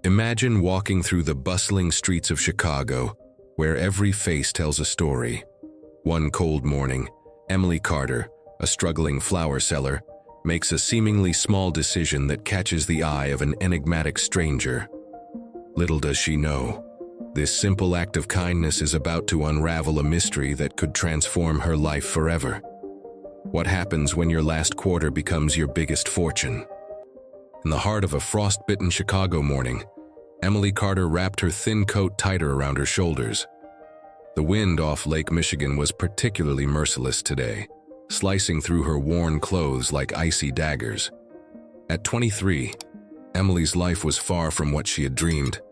Imagine walking through the bustling streets of Chicago, where every face tells a story. One cold morning, Emily Carter, a struggling flower seller, makes a seemingly small decision that catches the eye of an enigmatic stranger. Little does she know, this simple act of kindness is about to unravel a mystery that could transform her life forever. What happens when your last quarter becomes your biggest fortune? In the heart of a frost-bitten Chicago morning, Emily Carter wrapped her thin coat tighter around her shoulders. The wind off Lake Michigan was particularly merciless today, slicing through her worn clothes like icy daggers. At 23, Emily's life was far from what she had dreamed.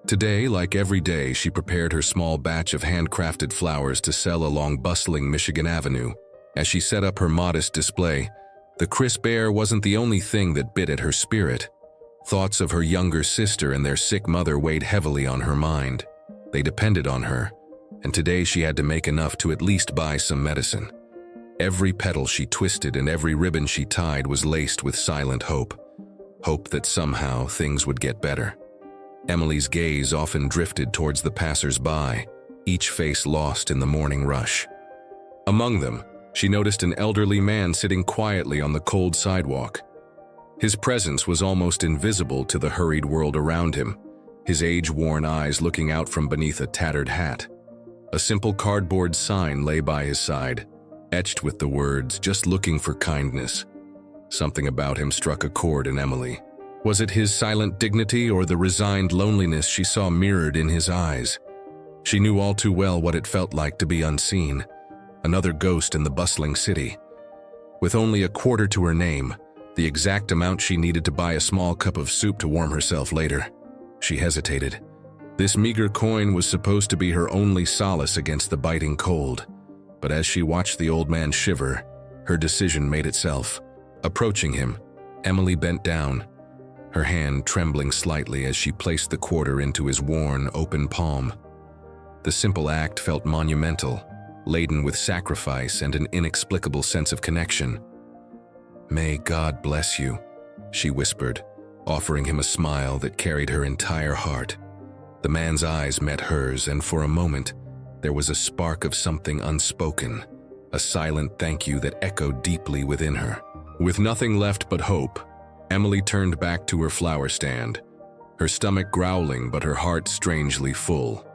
Today, like every day, she prepared her small batch of handcrafted flowers to sell along bustling Michigan Avenue. As she set up her modest display, the crisp air wasn't the only thing that bit at her spirit. Thoughts of her younger sister and their sick mother weighed heavily on her mind. They depended on her, and today she had to make enough to at least buy some medicine. Every petal she twisted and every ribbon she tied was laced with silent hope. Hope that somehow things would get better. Emily's gaze often drifted towards the passers-by, each face lost in the morning rush. Among them, she noticed an elderly man sitting quietly on the cold sidewalk. His presence was almost invisible to the hurried world around him, his age-worn eyes looking out from beneath a tattered hat. A simple cardboard sign lay by his side, etched with the words, "Just looking for kindness." Something about him struck a chord in Emily. Was it his silent dignity or the resigned loneliness she saw mirrored in his eyes? She knew all too well what it felt like to be unseen, another ghost in the bustling city. With only a quarter to her name, the exact amount she needed to buy a small cup of soup to warm herself later, she hesitated. This meager coin was supposed to be her only solace against the biting cold. But as she watched the old man shiver, her decision made itself. Approaching him, Emily bent down, her hand trembling slightly as she placed the quarter into his worn, open palm. The simple act felt monumental, laden with sacrifice and an inexplicable sense of connection. "May God bless you," she whispered, offering him a smile that carried her entire heart. The man's eyes met hers, and for a moment, there was a spark of something unspoken, a silent thank you that echoed deeply within her. With nothing left but hope, Emily turned back to her flower stand, her stomach growling but her heart strangely full.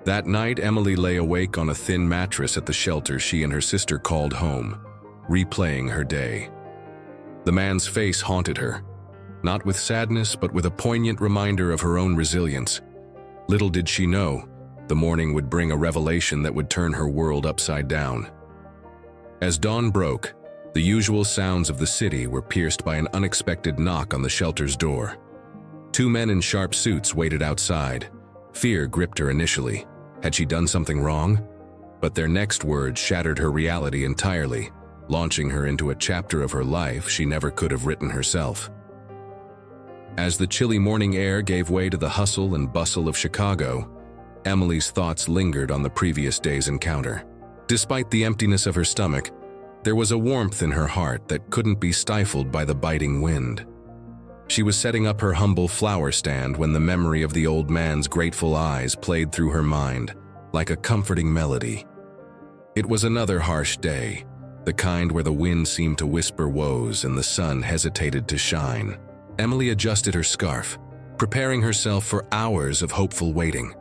That night, Emily lay awake on a thin mattress at the shelter she and her sister called home, replaying her day. The man's face haunted her, not with sadness but with a poignant reminder of her own resilience. Little did she know, the morning would bring a revelation that would turn her world upside down. As dawn broke, the usual sounds of the city were pierced by an unexpected knock on the shelter's door. Two men in sharp suits waited outside. Fear gripped her initially. Had she done something wrong? But their next words shattered her reality entirely, launching her into a chapter of her life she never could have written herself. As the chilly morning air gave way to the hustle and bustle of Chicago, Emily's thoughts lingered on the previous day's encounter. Despite the emptiness of her stomach, there was a warmth in her heart that couldn't be stifled by the biting wind. She was setting up her humble flower stand when the memory of the old man's grateful eyes played through her mind, like a comforting melody. It was another harsh day, the kind where the wind seemed to whisper woes and the sun hesitated to shine. Emily adjusted her scarf, preparing herself for hours of hopeful waiting.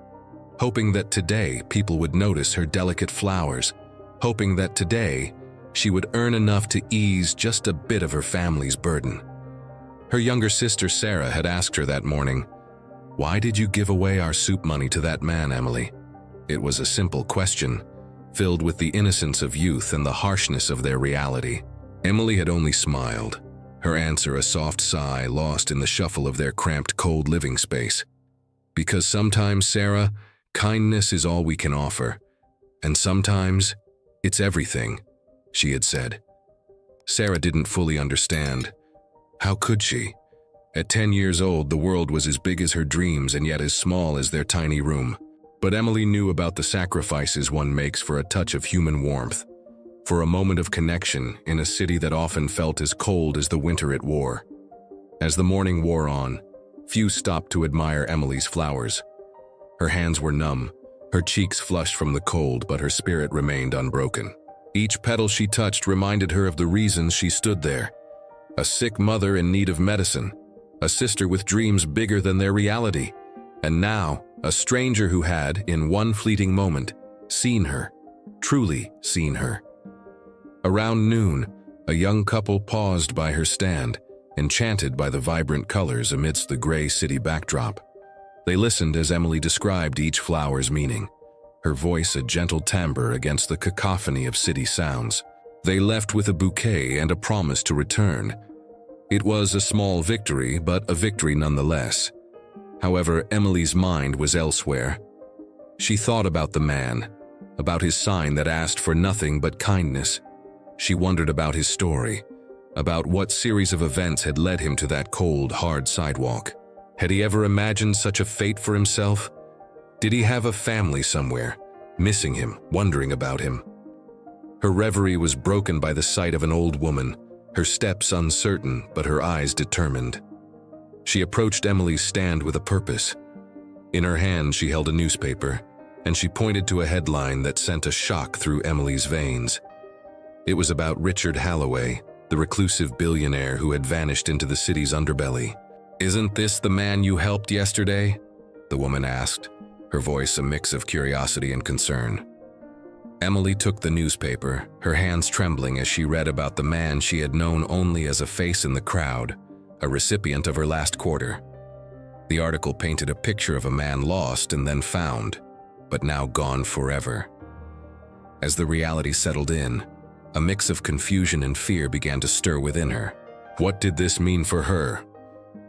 Hoping that today people would notice her delicate flowers, hoping that today she would earn enough to ease just a bit of her family's burden. Her younger sister Sarah had asked her that morning, "Why did you give away our soup money to that man, Emily?" It was a simple question, filled with the innocence of youth and the harshness of their reality. Emily had only smiled, her answer a soft sigh lost in the shuffle of their cramped, cold living space. "Because sometimes, Sarah, kindness is all we can offer, and sometimes it's everything," she had said. Sarah didn't fully understand. How could she? At 10 years old, the world was as big as her dreams and yet as small as their tiny room. But Emily knew about the sacrifices one makes for a touch of human warmth, for a moment of connection in a city that often felt as cold as the winter it wore. As the morning wore on, Few stopped to admire Emily's flowers. Her hands were numb, her cheeks flushed from the cold, but her spirit remained unbroken. Each petal she touched reminded her of the reasons she stood there. A sick mother in need of medicine, a sister with dreams bigger than their reality, and now a stranger who had, in one fleeting moment, seen her, truly seen her. Around noon, a young couple paused by her stand, enchanted by the vibrant colors amidst the gray city backdrop. They listened as Emily described each flower's meaning, her voice a gentle timbre against the cacophony of city sounds. They left with a bouquet and a promise to return. It was a small victory, but a victory nonetheless. However, Emily's mind was elsewhere. She thought about the man, about his sign that asked for nothing but kindness. She wondered about his story, about what series of events had led him to that cold, hard sidewalk. Had he ever imagined such a fate for himself? Did he have a family somewhere, missing him, wondering about him? Her reverie was broken by the sight of an old woman, her steps uncertain but her eyes determined. She approached Emily's stand with a purpose. In her hand she held a newspaper, and she pointed to a headline that sent a shock through Emily's veins. It was about Richard Holloway, the reclusive billionaire who had vanished into the city's underbelly. "Isn't this the man you helped yesterday?" the woman asked, her voice a mix of curiosity and concern. Emily took the newspaper, her hands trembling as she read about the man she had known only as a face in the crowd, a recipient of her last quarter. The article painted a picture of a man lost and then found, but now gone forever. As the reality settled in, a mix of confusion and fear began to stir within her. What did this mean for her?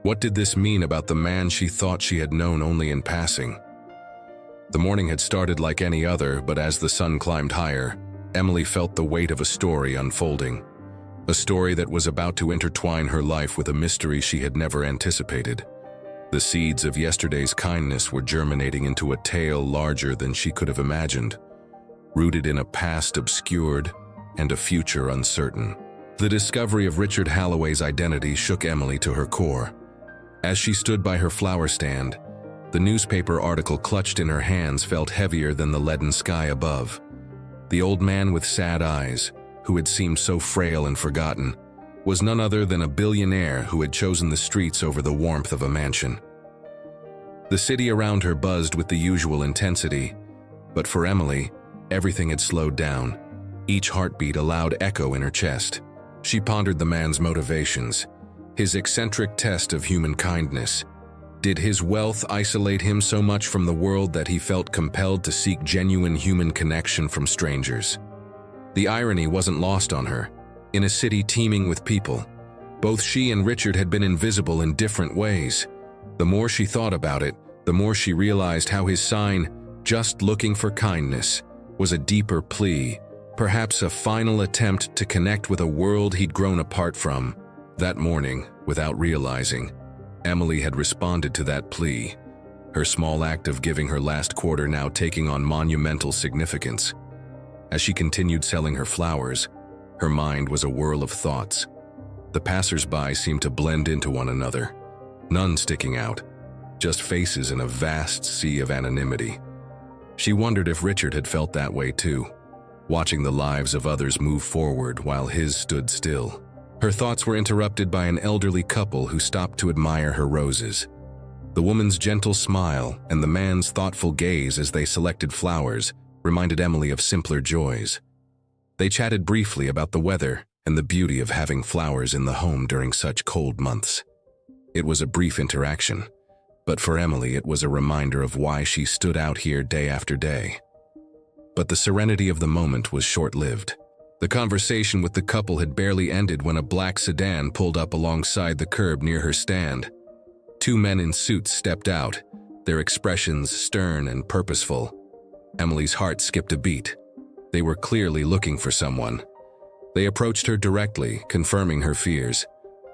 What did this mean about the man she thought she had known only in passing? The morning had started like any other, but as the sun climbed higher, Emily felt the weight of a story unfolding. A story that was about to intertwine her life with a mystery she had never anticipated. The seeds of yesterday's kindness were germinating into a tale larger than she could have imagined, rooted in a past obscured and a future uncertain. The discovery of Richard Holloway's identity shook Emily to her core. As she stood by her flower stand, the newspaper article clutched in her hands felt heavier than the leaden sky above. The old man with sad eyes, who had seemed so frail and forgotten, was none other than a billionaire who had chosen the streets over the warmth of a mansion. The city around her buzzed with the usual intensity, but for Emily, everything had slowed down. Each heartbeat a loud echo in her chest. She pondered the man's motivations, his eccentric test of human kindness. Did his wealth isolate him so much from the world that he felt compelled to seek genuine human connection from strangers? The irony wasn't lost on her. In a city teeming with people, both she and Richard had been invisible in different ways. The more she thought about it, the more she realized how his sign, "just looking for kindness," was a deeper plea, perhaps a final attempt to connect with a world he'd grown apart from. That morning, without realizing, Emily had responded to that plea, her small act of giving her last quarter now taking on monumental significance. As she continued selling her flowers, her mind was a whirl of thoughts. The passers-by seemed to blend into one another, none sticking out, just faces in a vast sea of anonymity. She wondered if Richard had felt that way too, watching the lives of others move forward while his stood still. Her thoughts were interrupted by an elderly couple who stopped to admire her roses. The woman's gentle smile and the man's thoughtful gaze as they selected flowers reminded Emily of simpler joys. They chatted briefly about the weather and the beauty of having flowers in the home during such cold months. It was a brief interaction, but for Emily it was a reminder of why she stood out here day after day. But the serenity of the moment was short-lived. The conversation with the couple had barely ended when a black sedan pulled up alongside the curb near her stand. Two men in suits stepped out, their expressions stern and purposeful. Emily's heart skipped a beat. They were clearly looking for someone. They approached her directly, confirming her fears.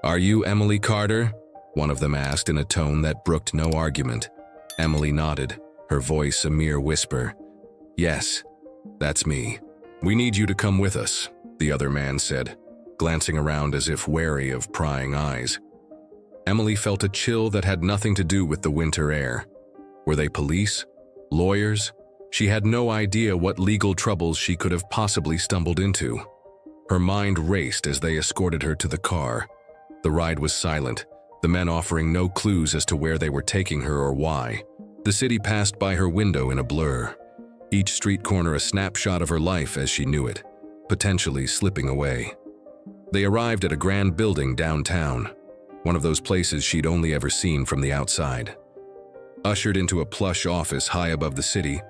"Are you Emily Carter?" one of them asked in a tone that brooked no argument. Emily nodded, her voice a mere whisper. "Yes, that's me." "We need you to come with us," the other man said, glancing around as if wary of prying eyes. Emily felt a chill that had nothing to do with the winter air. Were they police? Lawyers? She had no idea what legal troubles she could have possibly stumbled into. Her mind raced as they escorted her to the car. The ride was silent, the men offering no clues as to where they were taking her or why. The city passed by her window in a blur, each street corner a snapshot of her life as she knew it, potentially slipping away. They arrived at a grand building downtown, one of those places she'd only ever seen from the outside. Ushered into a plush office high above the city,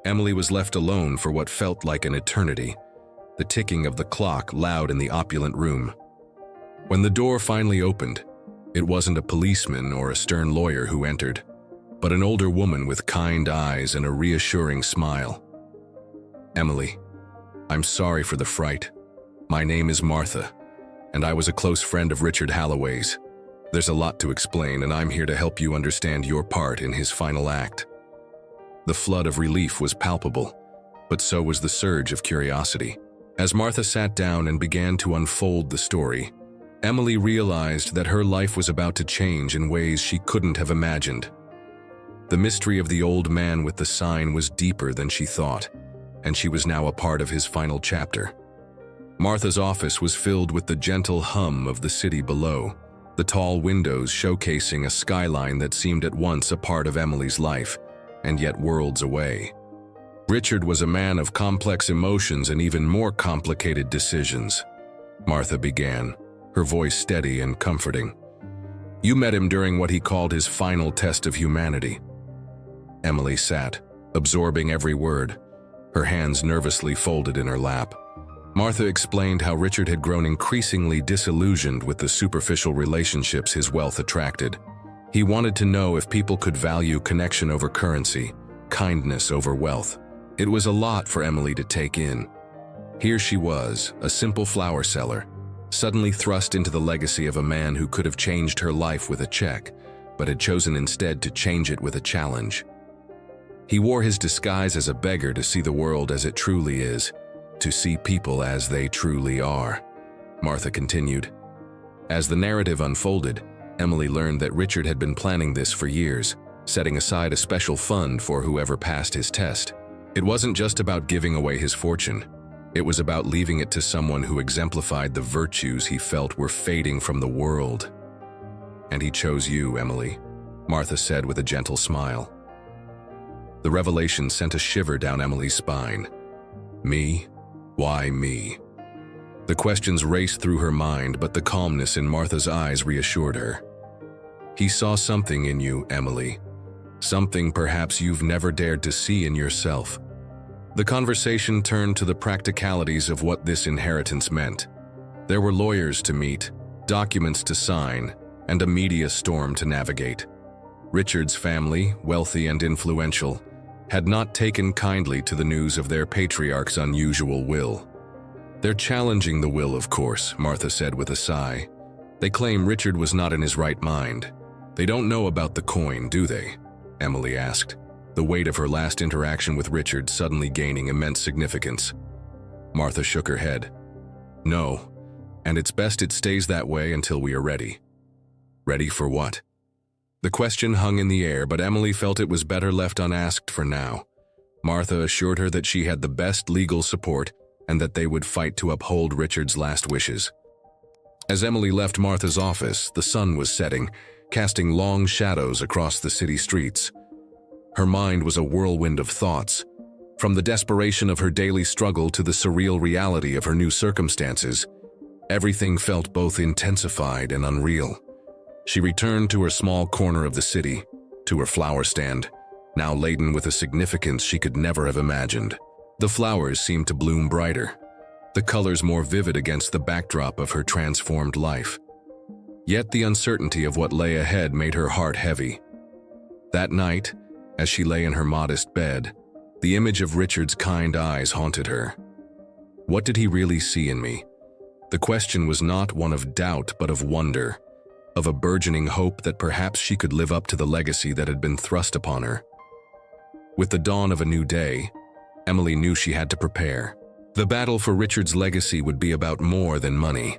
Emily was left alone for what felt like an eternity, the ticking of the clock loud in the opulent room. When the door finally opened, it wasn't a policeman or a stern lawyer who entered, but an older woman with kind eyes and a reassuring smile. "Emily, I'm sorry for the fright. My name is Martha, and I was a close friend of Richard Halloway's. There's a lot to explain, and I'm here to help you understand your part in his final act." The flood of relief was palpable, but so was the surge of curiosity. As Martha sat down and began to unfold the story, Emily realized that her life was about to change in ways she couldn't have imagined. The mystery of the old man with the sign was deeper than she thought, and she was now a part of his final chapter. Martha's office was filled with the gentle hum of the city below, the tall windows showcasing a skyline that seemed at once a part of Emily's life, and yet worlds away. Richard was a man of complex emotions and even more complicated decisions. Martha began, her voice steady and comforting. "You met him during what he called his final test of humanity." Emily sat, absorbing every word, her hands nervously folded in her lap. Martha explained how Richard had grown increasingly disillusioned with the superficial relationships his wealth attracted. He wanted to know if people could value connection over currency, kindness over wealth. It was a lot for Emily to take in. Here she was, a simple flower seller, suddenly thrust into the legacy of a man who could have changed her life with a check, but had chosen instead to change it with a challenge. He wore his disguise as a beggar to see the world as it truly is, to see people as they truly are. Martha continued. As the narrative unfolded, Emily learned that Richard had been planning this for years, setting aside a special fund for whoever passed his test. It wasn't just about giving away his fortune. It was about leaving it to someone who exemplified the virtues he felt were fading from the world. "And he chose you, Emily," Martha said with a gentle smile. The revelation sent a shiver down Emily's spine. Me? Why me? The questions raced through her mind, but the calmness in Martha's eyes reassured her. "He saw something in you, Emily. Something perhaps you've never dared to see in yourself." The conversation turned to the practicalities of what this inheritance meant. There were lawyers to meet, documents to sign, and a media storm to navigate. Richard's family, wealthy and influential, had not taken kindly to the news of their patriarch's unusual will. "They're challenging the will, of course," Martha said with a sigh. "They claim Richard was not in his right mind. They don't know about the coin, do they?" Emily asked, the weight of her last interaction with Richard suddenly gaining immense significance. Martha shook her head. "No, and it's best it stays that way until we are ready." Ready for what? The question hung in the air, but Emily felt it was better left unasked for now. Martha assured her that she had the best legal support and that they would fight to uphold Richard's last wishes. As Emily left Martha's office, the sun was setting, casting long shadows across the city streets. Her mind was a whirlwind of thoughts. From the desperation of her daily struggle to the surreal reality of her new circumstances, everything felt both intensified and unreal. She returned to her small corner of the city, to her flower stand, now laden with a significance she could never have imagined. The flowers seemed to bloom brighter, the colors more vivid against the backdrop of her transformed life. Yet the uncertainty of what lay ahead made her heart heavy. That night, as she lay in her modest bed, the image of Richard's kind eyes haunted her. What did he really see in me? The question was not one of doubt but of wonder, of a burgeoning hope that perhaps she could live up to the legacy that had been thrust upon her. With the dawn of a new day, Emily knew she had to prepare. The battle for Richard's legacy would be about more than money.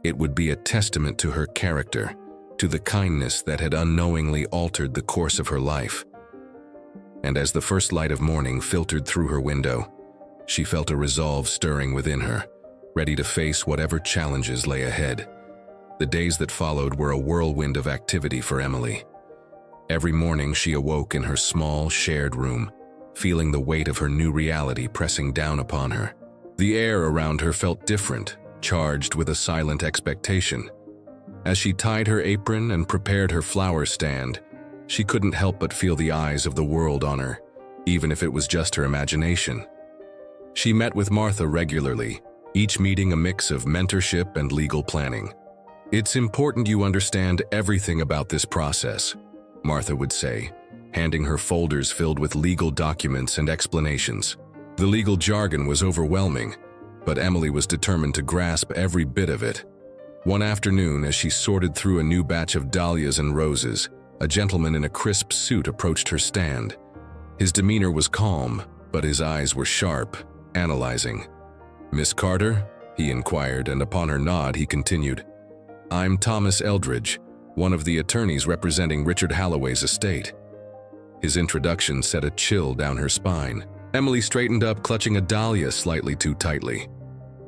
It would be a testament to her character, to the kindness that had unknowingly altered the course of her life. And as the first light of morning filtered through her window, she felt a resolve stirring within her, ready to face whatever challenges lay ahead. The days that followed were a whirlwind of activity for Emily. Every morning she awoke in her small, shared room, feeling the weight of her new reality pressing down upon her. The air around her felt different, charged with a silent expectation. As she tied her apron and prepared her flower stand, she couldn't help but feel the eyes of the world on her, even if it was just her imagination. She met with Martha regularly, each meeting a mix of mentorship and legal planning. "It's important you understand everything about this process," Martha would say, handing her folders filled with legal documents and explanations. The legal jargon was overwhelming, but Emily was determined to grasp every bit of it. One afternoon, as she sorted through a new batch of dahlias and roses, a gentleman in a crisp suit approached her stand. His demeanor was calm, but his eyes were sharp, analyzing. "Miss Carter?" he inquired, and upon her nod, he continued, "I'm Thomas Eldridge, one of the attorneys representing Richard Halloway's estate." His introduction set a chill down her spine. Emily straightened up, clutching a dahlia slightly too tightly.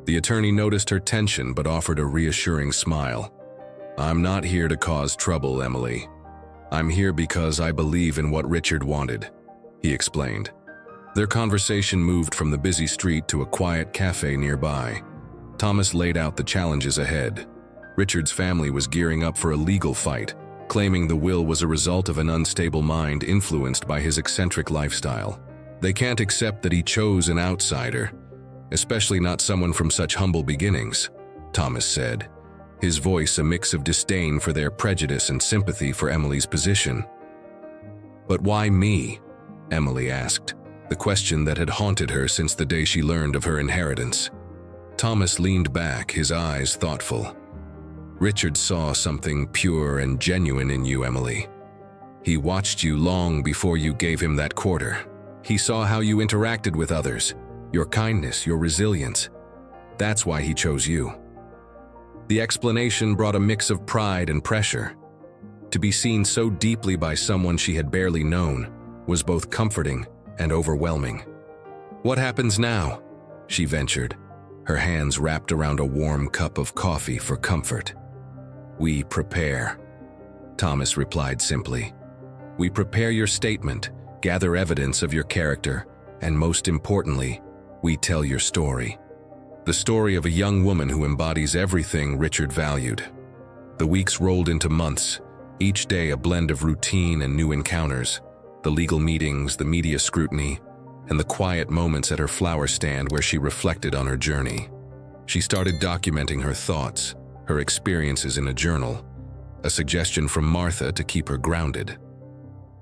The attorney noticed her tension but offered a reassuring smile. "I'm not here to cause trouble, Emily. I'm here because I believe in what Richard wanted," he explained. Their conversation moved from the busy street to a quiet cafe nearby. Thomas laid out the challenges ahead. Richard's family was gearing up for a legal fight, claiming the will was a result of an unstable mind influenced by his eccentric lifestyle. "They can't accept that he chose an outsider, especially not someone from such humble beginnings," Thomas said, his voice a mix of disdain for their prejudice and sympathy for Emily's position. "But why me?" Emily asked, the question that had haunted her since the day she learned of her inheritance. Thomas leaned back, his eyes thoughtful. "Richard saw something pure and genuine in you, Emily. He watched you long before you gave him that quarter. He saw how you interacted with others, your kindness, your resilience. That's why he chose you." The explanation brought a mix of pride and pressure. To be seen so deeply by someone she had barely known was both comforting and overwhelming. "What happens now?" she ventured, her hands wrapped around a warm cup of coffee for comfort. "We prepare," Thomas replied simply. "We prepare your statement, gather evidence of your character, and most importantly, we tell your story. The story of a young woman who embodies everything Richard valued." The weeks rolled into months, each day a blend of routine and new encounters, the legal meetings, the media scrutiny, and the quiet moments at her flower stand where she reflected on her journey. She started documenting her thoughts, her experiences in a journal, a suggestion from Martha to keep her grounded.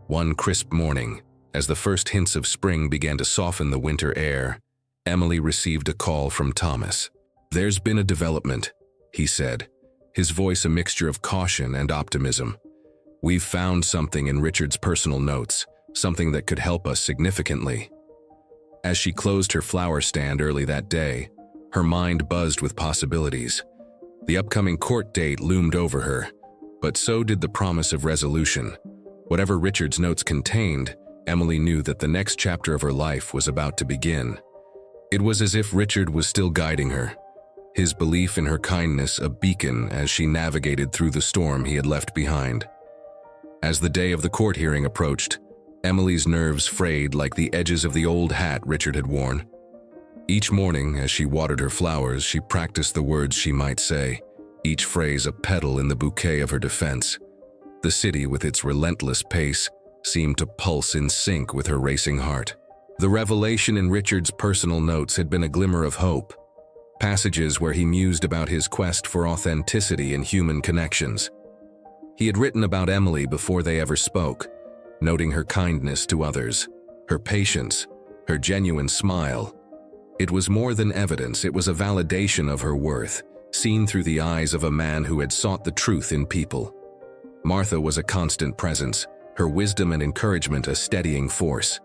One crisp morning, as the first hints of spring began to soften the winter air, Emily received a call from Thomas. "There's been a development," he said, his voice a mixture of caution and optimism. "We've found something in Richard's personal notes, something that could help us significantly." As she closed her flower stand early that day, her mind buzzed with possibilities. The upcoming court date loomed over her, but so did the promise of resolution. Whatever Richard's notes contained, Emily knew that the next chapter of her life was about to begin. It was as if Richard was still guiding her, his belief in her kindness a beacon as she navigated through the storm he had left behind. As the day of the court hearing approached, Emily's nerves frayed like the edges of the old hat Richard had worn. Each morning, as she watered her flowers, she practiced the words she might say, each phrase a petal in the bouquet of her defense. The city, with its relentless pace, seemed to pulse in sync with her racing heart. The revelation in Richard's personal notes had been a glimmer of hope, passages where he mused about his quest for authenticity and human connections. He had written about Emily before they ever spoke, noting her kindness to others, her patience, her genuine smile. It was more than evidence, it was a validation of her worth, seen through the eyes of a man who had sought the truth in people. Martha was a constant presence, her wisdom and encouragement a steadying force.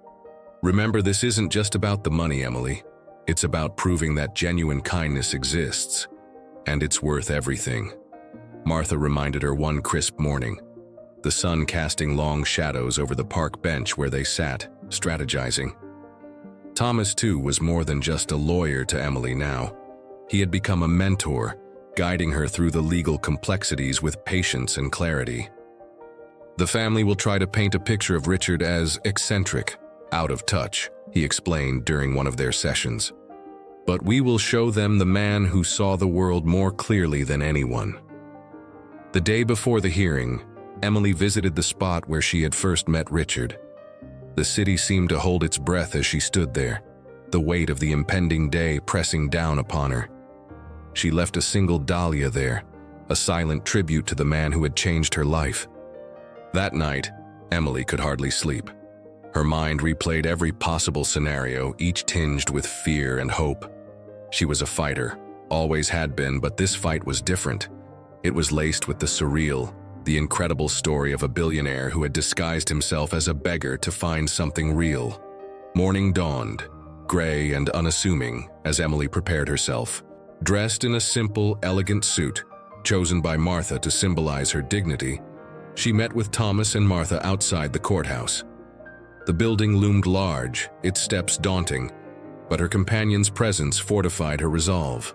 "Remember, this isn't just about the money, Emily. It's about proving that genuine kindness exists, and it's worth everything." Martha reminded her one crisp morning, the sun casting long shadows over the park bench where they sat, strategizing. Thomas, too, was more than just a lawyer to Emily now. He had become a mentor, guiding her through the legal complexities with patience and clarity. "The family will try to paint a picture of Richard as eccentric, out of touch," he explained during one of their sessions. "But we will show them the man who saw the world more clearly than anyone." The day before the hearing, Emily visited the spot where she had first met Richard. The city seemed to hold its breath as she stood there, the weight of the impending day pressing down upon her. She left a single dahlia there, a silent tribute to the man who had changed her life. That night, Emily could hardly sleep. Her mind replayed every possible scenario, each tinged with fear and hope. She was a fighter, always had been, but this fight was different. It was laced with the surreal, the incredible story of a billionaire who had disguised himself as a beggar to find something real. Morning dawned, gray and unassuming, as Emily prepared herself. Dressed in a simple, elegant suit, chosen by Martha to symbolize her dignity, she met with Thomas and Martha outside the courthouse. The building loomed large, its steps daunting, but her companion's presence fortified her resolve.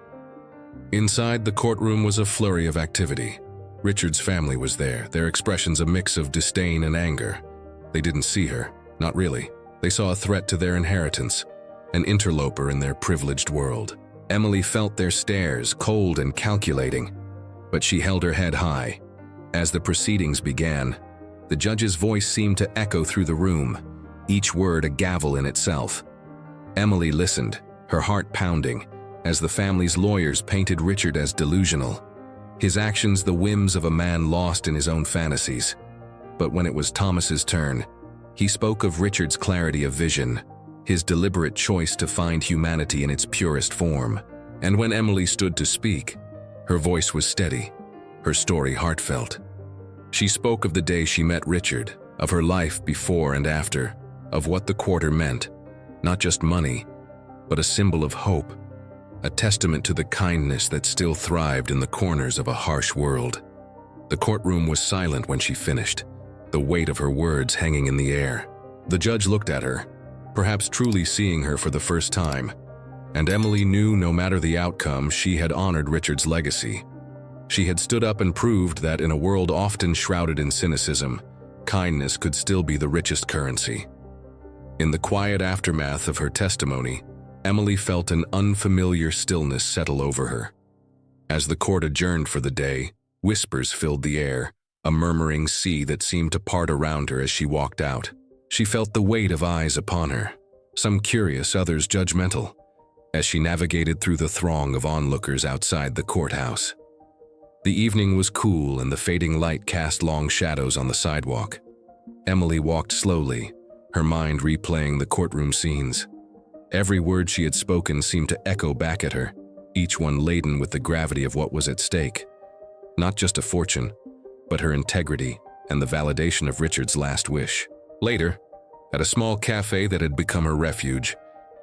Inside the courtroom was a flurry of activity. Richard's family was there, their expressions a mix of disdain and anger. They didn't see her, not really. They saw a threat to their inheritance, an interloper in their privileged world. Emily felt their stares, cold and calculating, but she held her head high. As the proceedings began, the judge's voice seemed to echo through the room, each word a gavel in itself. Emily listened, her heart pounding, as the family's lawyers painted Richard as delusional, his actions the whims of a man lost in his own fantasies. But when it was Thomas's turn, he spoke of Richard's clarity of vision, his deliberate choice to find humanity in its purest form. And when Emily stood to speak, her voice was steady, her story heartfelt. She spoke of the day she met Richard, of her life before and after, of what the quarter meant, not just money, but a symbol of hope, a testament to the kindness that still thrived in the corners of a harsh world. The courtroom was silent when she finished, the weight of her words hanging in the air. The judge looked at her, perhaps truly seeing her for the first time, and Emily knew no matter the outcome, she had honored Richard's legacy. She had stood up and proved that in a world often shrouded in cynicism, kindness could still be the richest currency. In the quiet aftermath of her testimony, Emily felt an unfamiliar stillness settle over her. As the court adjourned for the day, whispers filled the air, a murmuring sea that seemed to part around her as she walked out. She felt the weight of eyes upon her, some curious, others judgmental, as she navigated through the throng of onlookers outside the courthouse. The evening was cool and the fading light cast long shadows on the sidewalk. Emily walked slowly, her mind replaying the courtroom scenes. Every word she had spoken seemed to echo back at her, each one laden with the gravity of what was at stake. Not just a fortune, but her integrity and the validation of Richard's last wish. Later, at a small cafe that had become her refuge,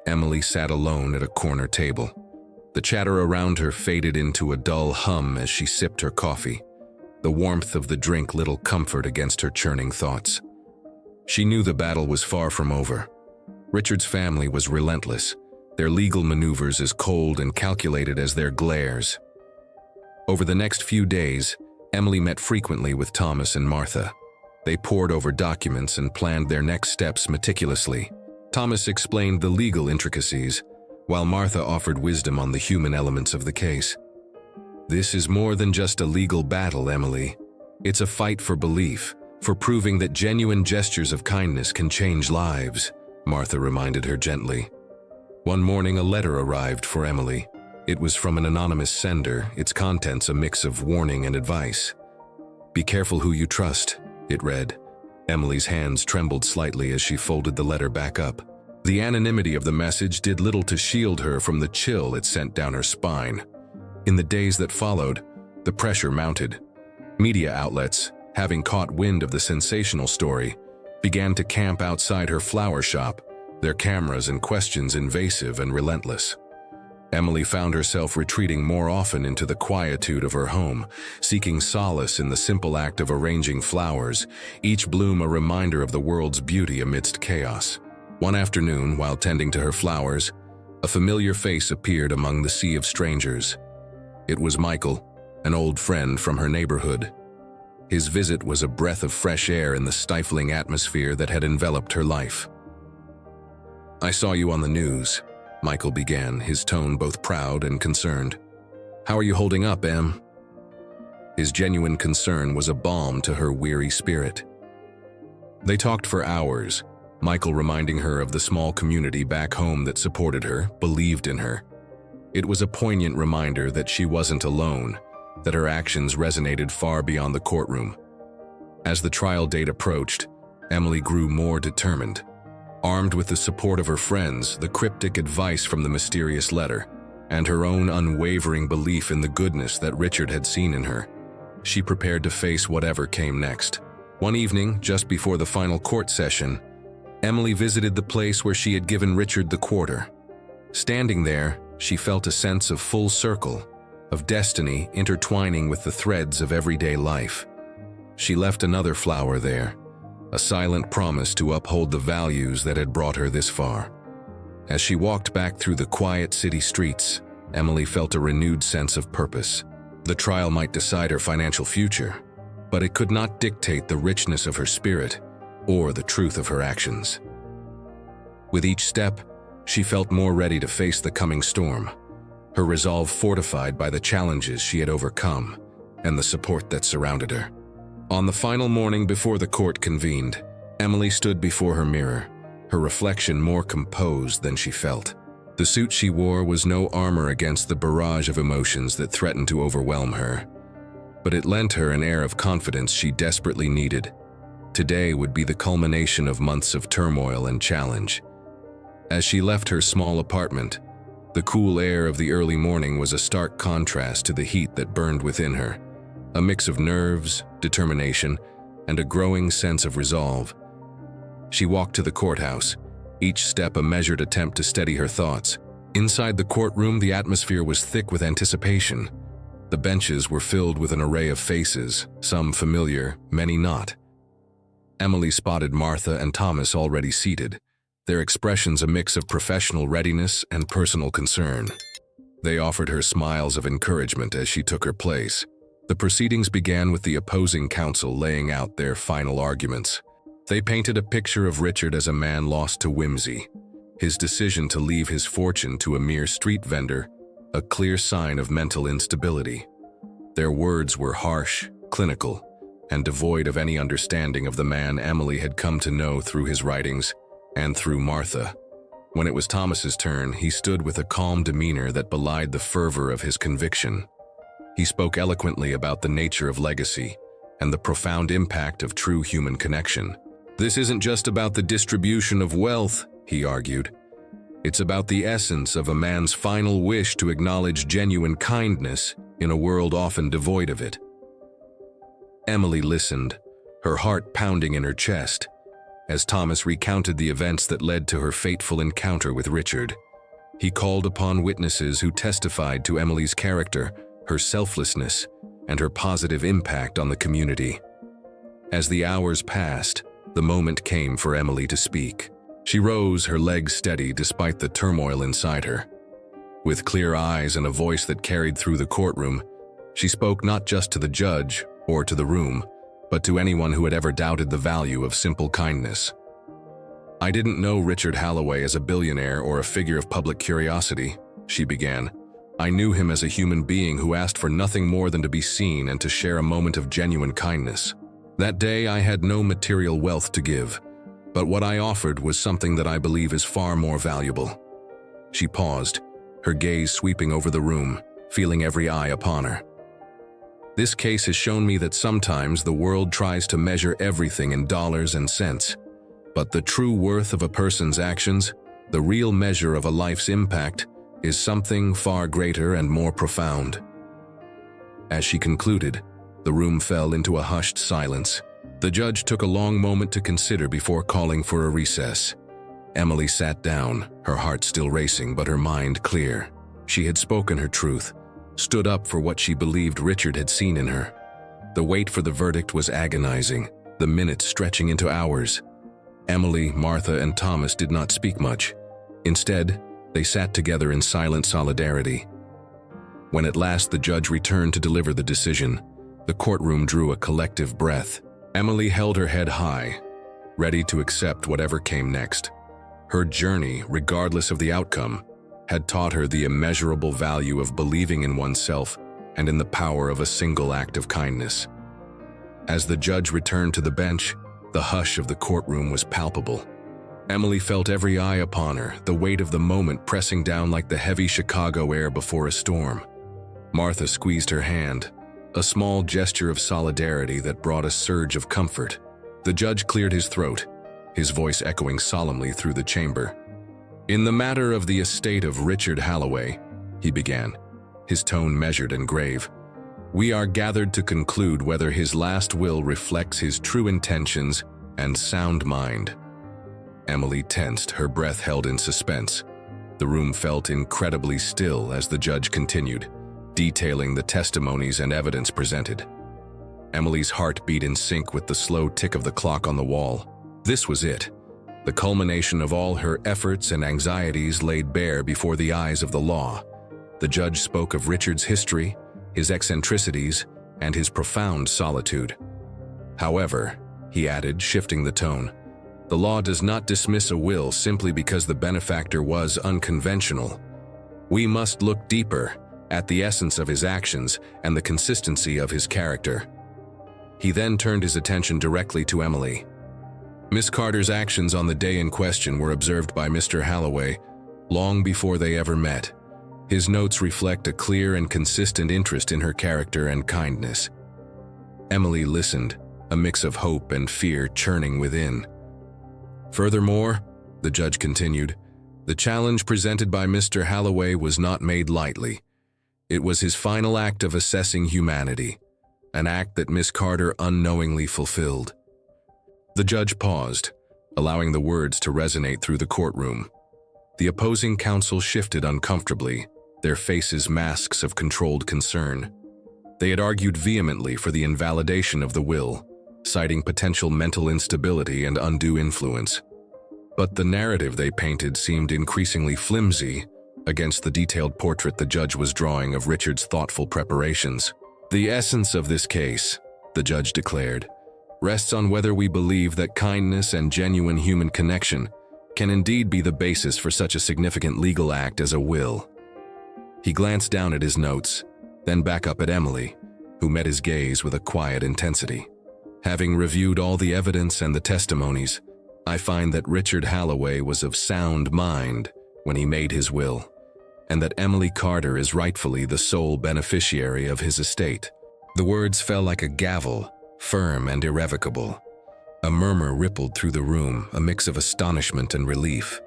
Emily sat alone at a corner table. The chatter around her faded into a dull hum as she sipped her coffee, the warmth of the drink little comfort against her churning thoughts. She knew the battle was far from over. Richard's family was relentless, their legal maneuvers as cold and calculated as their glares. Over the next few days, Emily met frequently with Thomas and Martha. They pored over documents and planned their next steps meticulously. Thomas explained the legal intricacies, while Martha offered wisdom on the human elements of the case. "This is more than just a legal battle, Emily. It's a fight for belief, for proving that genuine gestures of kindness can change lives," Martha reminded her gently. One morning, a letter arrived for Emily. It was from an anonymous sender, its contents a mix of warning and advice. "Be careful who you trust," it read. Emily's hands trembled slightly as she folded the letter back up. The anonymity of the message did little to shield her from the chill it sent down her spine. In the days that followed, the pressure mounted. Media outlets, having caught wind of the sensational story, began to camp outside her flower shop, their cameras and questions invasive and relentless. Emily found herself retreating more often into the quietude of her home, seeking solace in the simple act of arranging flowers, each bloom a reminder of the world's beauty amidst chaos. One afternoon, while tending to her flowers, a familiar face appeared among the sea of strangers. It was Michael, an old friend from her neighborhood. His visit was a breath of fresh air in the stifling atmosphere that had enveloped her life. "I saw you on the news," Michael began, his tone both proud and concerned. "How are you holding up, Em?" His genuine concern was a balm to her weary spirit. They talked for hours, Michael reminding her of the small community back home that supported her, believed in her. It was a poignant reminder that she wasn't alone, that her actions resonated far beyond the courtroom. As the trial date approached, Emily grew more determined. Armed with the support of her friends, the cryptic advice from the mysterious letter, and her own unwavering belief in the goodness that Richard had seen in her, she prepared to face whatever came next. One evening, just before the final court session, Emily visited the place where she had given Richard the quarter. Standing there, she felt a sense of full circle, of destiny intertwining with the threads of everyday life. She left another flower there, a silent promise to uphold the values that had brought her this far. As she walked back through the quiet city streets, Emily felt a renewed sense of purpose. The trial might decide her financial future, but it could not dictate the richness of her spirit or the truth of her actions. With each step, she felt more ready to face the coming storm, her resolve fortified by the challenges she had overcome and the support that surrounded her. On the final morning before the court convened, Emily stood before her mirror, her reflection more composed than she felt. The suit she wore was no armor against the barrage of emotions that threatened to overwhelm her, but it lent her an air of confidence she desperately needed. Today would be the culmination of months of turmoil and challenge. As she left her small apartment, the cool air of the early morning was a stark contrast to the heat that burned within her, a mix of nerves, determination, and a growing sense of resolve. She walked to the courthouse, each step a measured attempt to steady her thoughts. Inside the courtroom, the atmosphere was thick with anticipation. The benches were filled with an array of faces, some familiar, many not. Emily spotted Martha and Thomas already seated, their expressions a mix of professional readiness and personal concern. They offered her smiles of encouragement as she took her place. The proceedings began with the opposing counsel laying out their final arguments. They painted a picture of Richard as a man lost to whimsy, his decision to leave his fortune to a mere street vendor, a clear sign of mental instability. Their words were harsh, clinical, and devoid of any understanding of the man Emily had come to know through his writings and through Martha. When it was Thomas's turn, he stood with a calm demeanor that belied the fervor of his conviction. He spoke eloquently about the nature of legacy and the profound impact of true human connection. "This isn't just about the distribution of wealth," he argued. "It's about the essence of a man's final wish to acknowledge genuine kindness in a world often devoid of it." Emily listened, her heart pounding in her chest, as Thomas recounted the events that led to her fateful encounter with Richard. He called upon witnesses who testified to Emily's character, her selflessness, and her positive impact on the community. As the hours passed, the moment came for Emily to speak. She rose, her legs steady despite the turmoil inside her. With clear eyes and a voice that carried through the courtroom, she spoke not just to the judge or to the room, but to anyone who had ever doubted the value of simple kindness. "I didn't know Richard Holloway as a billionaire or a figure of public curiosity," she began. "I knew him as a human being who asked for nothing more than to be seen and to share a moment of genuine kindness. That day I had no material wealth to give, but what I offered was something that I believe is far more valuable." She paused, her gaze sweeping over the room, feeling every eye upon her. "This case has shown me that sometimes the world tries to measure everything in dollars and cents, but the true worth of a person's actions, the real measure of a life's impact, is something far greater and more profound." As she concluded, the room fell into a hushed silence. The judge took a long moment to consider before calling for a recess. Emily sat down, her heart still racing but her mind clear. She had spoken her truth, stood up for what she believed Richard had seen in her. The wait for the verdict was agonizing, the minutes stretching into hours. Emily, Martha, and Thomas did not speak much. Instead, they sat together in silent solidarity. When at last the judge returned to deliver the decision, the courtroom drew a collective breath. Emily held her head high, ready to accept whatever came next. Her journey, regardless of the outcome, had taught her the immeasurable value of believing in oneself and in the power of a single act of kindness. As the judge returned to the bench, the hush of the courtroom was palpable. Emily felt every eye upon her, the weight of the moment pressing down like the heavy Chicago air before a storm. Martha squeezed her hand, a small gesture of solidarity that brought a surge of comfort. The judge cleared his throat, his voice echoing solemnly through the chamber. "In the matter of the estate of Richard Halloway," he began, his tone measured and grave, "we are gathered to conclude whether his last will reflects his true intentions and sound mind." Emily tensed, her breath held in suspense. The room felt incredibly still as the judge continued, detailing the testimonies and evidence presented. Emily's heart beat in sync with the slow tick of the clock on the wall. This was it, the culmination of all her efforts and anxieties laid bare before the eyes of the law. The judge spoke of Richard's history, his eccentricities, and his profound solitude. "However," he added, shifting the tone, "the law does not dismiss a will simply because the benefactor was unconventional. We must look deeper, at the essence of his actions and the consistency of his character." He then turned his attention directly to Emily. Miss Carter's actions on the day in question were observed by Mr. Halloway long before they ever met. His notes reflect a clear and consistent interest in her character and kindness. Emily listened, a mix of hope and fear churning within. "Furthermore," the judge continued, "the challenge presented by Mr. Halloway was not made lightly. It was his final act of assessing humanity, an act that Miss Carter unknowingly fulfilled." The judge paused, allowing the words to resonate through the courtroom. The opposing counsel shifted uncomfortably, their faces masks of controlled concern. They had argued vehemently for the invalidation of the will, citing potential mental instability and undue influence. But the narrative they painted seemed increasingly flimsy against the detailed portrait the judge was drawing of Richard's thoughtful preparations. "The essence of this case," the judge declared, "rests on whether we believe that kindness and genuine human connection can indeed be the basis for such a significant legal act as a will." He glanced down at his notes, then back up at Emily, who met his gaze with a quiet intensity. "Having reviewed all the evidence and the testimonies, I find that Richard Halloway was of sound mind when he made his will, and that Emily Carter is rightfully the sole beneficiary of his estate." The words fell like a gavel, firm and irrevocable. A murmur rippled through the room, a mix of astonishment and relief.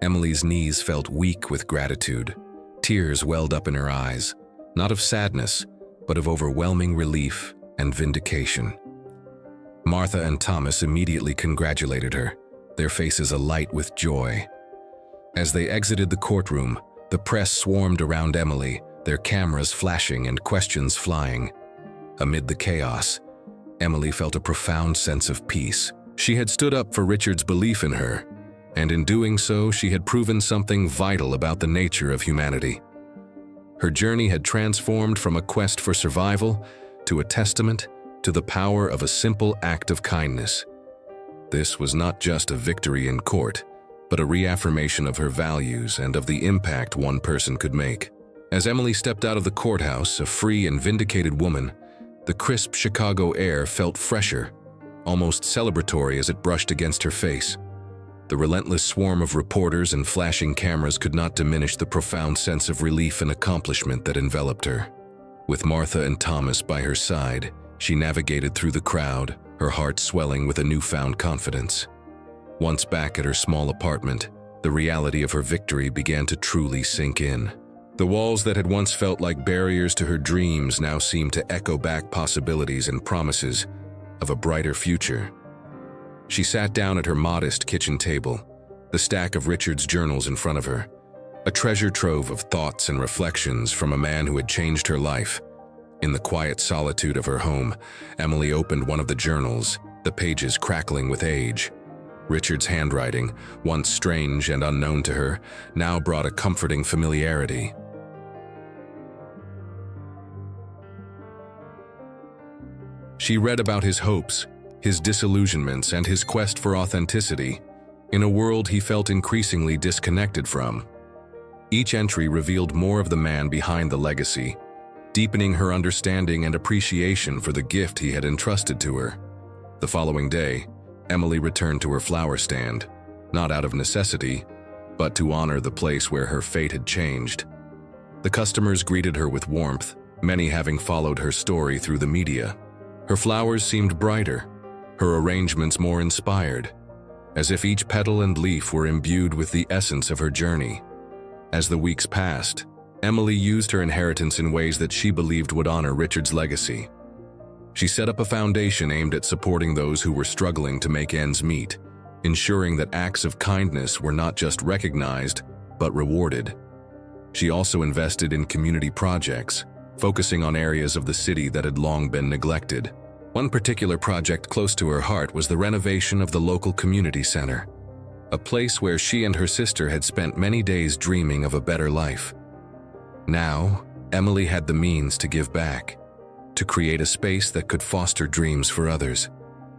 Emily's knees felt weak with gratitude. Tears welled up in her eyes, not of sadness, but of overwhelming relief and vindication. Martha and Thomas immediately congratulated her, their faces alight with joy. As they exited the courtroom, the press swarmed around Emily, their cameras flashing and questions flying. Amid the chaos, Emily felt a profound sense of peace. She had stood up for Richard's belief in her, and in doing so, she had proven something vital about the nature of humanity. Her journey had transformed from a quest for survival to a testament to the power of a simple act of kindness. This was not just a victory in court, but a reaffirmation of her values and of the impact one person could make. As Emily stepped out of the courthouse, a free and vindicated woman, the crisp Chicago air felt fresher, almost celebratory as it brushed against her face. The relentless swarm of reporters and flashing cameras could not diminish the profound sense of relief and accomplishment that enveloped her. With Martha and Thomas by her side, she navigated through the crowd, her heart swelling with a newfound confidence. Once back at her small apartment, the reality of her victory began to truly sink in. The walls that had once felt like barriers to her dreams now seemed to echo back possibilities and promises of a brighter future. She sat down at her modest kitchen table, the stack of Richard's journals in front of her. a treasure trove of thoughts and reflections from a man who had changed her life. In the quiet solitude of her home, Emily opened one of the journals, the pages crackling with age. Richard's handwriting, once strange and unknown to her, now brought a comforting familiarity. She read about his hopes, his disillusionments, and his quest for authenticity, in a world he felt increasingly disconnected from. Each entry revealed more of the man behind the legacy, deepening her understanding and appreciation for the gift he had entrusted to her. The following day, Emily returned to her flower stand, not out of necessity, but to honor the place where her fate had changed. The customers greeted her with warmth, many having followed her story through the media. Her flowers seemed brighter, her arrangements more inspired, as if each petal and leaf were imbued with the essence of her journey. As the weeks passed, Emily used her inheritance in ways that she believed would honor Richard's legacy. She set up a foundation aimed at supporting those who were struggling to make ends meet, ensuring that acts of kindness were not just recognized, but rewarded. She also invested in community projects, focusing on areas of the city that had long been neglected. One particular project close to her heart was the renovation of the local community center, a place where she and her sister had spent many days dreaming of a better life. Now, Emily had the means to give back, to create a space that could foster dreams for others.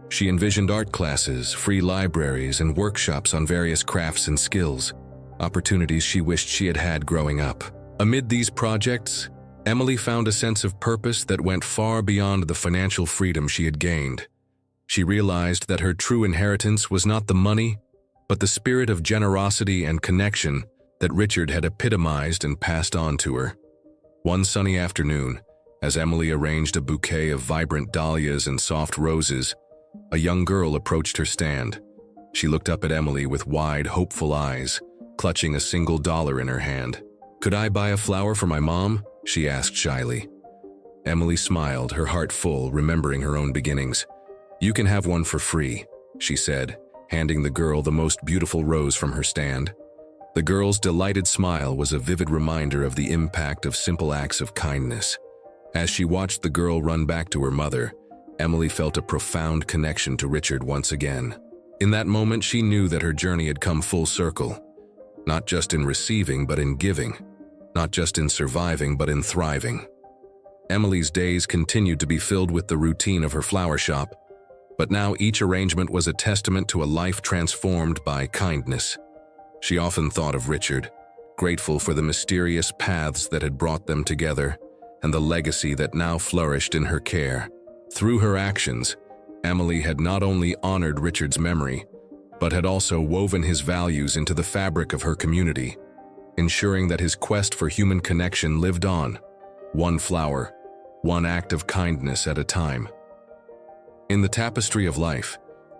She envisioned art classes, free libraries, and workshops on various crafts and skills, opportunities she wished she had had growing up. Amid these projects, Emily found a sense of purpose that went far beyond the financial freedom she had gained. She realized that her true inheritance was not the money, but the spirit of generosity and connection that Richard had epitomized and passed on to her. One sunny afternoon, as Emily arranged a bouquet of vibrant dahlias and soft roses, a young girl approached her stand. She looked up at Emily with wide, hopeful eyes, clutching a single dollar in her hand. "Could I buy a flower for my mom?" she asked shyly. Emily smiled, her heart full, remembering her own beginnings. "You can have one for free," she said, handing the girl the most beautiful rose from her stand. The girl's delighted smile was a vivid reminder of the impact of simple acts of kindness. As she watched the girl run back to her mother, Emily felt a profound connection to Richard once again. In that moment, she knew that her journey had come full circle, not just in receiving but in giving, not just in surviving but in thriving. Emily's days continued to be filled with the routine of her flower shop, but now each arrangement was a testament to a life transformed by kindness. She often thought of Richard, grateful for the mysterious paths that had brought them together and the legacy that now flourished in her care. Through her actions, Emily had not only honored Richard's memory, but had also woven his values into the fabric of her community, ensuring that his quest for human connection lived on, one flower, one act of kindness at a time. In the tapestry of life,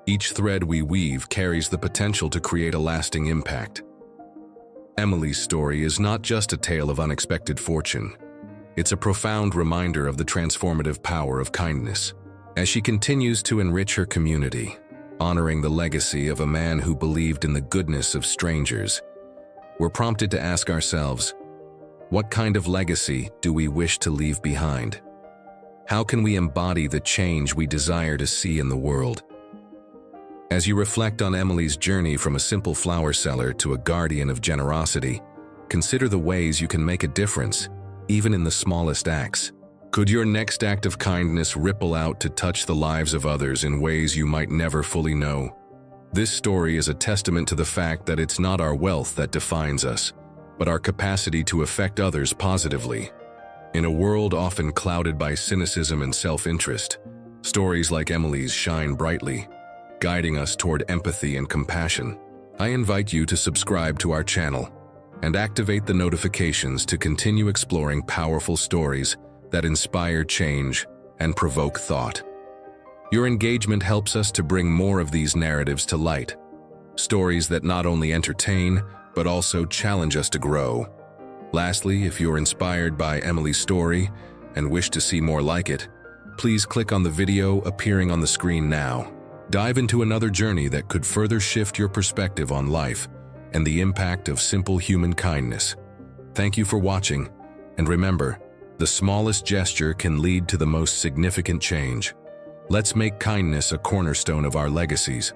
each thread we weave carries the potential to create a lasting impact. Emily's story is not just a tale of unexpected fortune. It's a profound reminder of the transformative power of kindness. As she continues to enrich her community, honoring the legacy of a man who believed in the goodness of strangers, we're prompted to ask ourselves, what kind of legacy do we wish to leave behind? How can we embody the change we desire to see in the world? As you reflect on Emily's journey from a simple flower seller to a guardian of generosity, consider the ways you can make a difference, even in the smallest acts. Could your next act of kindness ripple out to touch the lives of others in ways you might never fully know? This story is a testament to the fact that it's not our wealth that defines us, but our capacity to affect others positively. In a world often clouded by cynicism and self-interest, stories like Emily's shine brightly, guiding us toward empathy and compassion. I invite you to subscribe to our channel and activate the notifications to continue exploring powerful stories that inspire change and provoke thought. Your engagement helps us to bring more of these narratives to light, stories that not only entertain, but also challenge us to grow. Lastly, if you're inspired by Emily's story and wish to see more like it, please click on the video appearing on the screen now. Dive into another journey that could further shift your perspective on life and the impact of simple human kindness. Thank you for watching, and remember, the smallest gesture can lead to the most significant change. Let's make kindness a cornerstone of our legacies.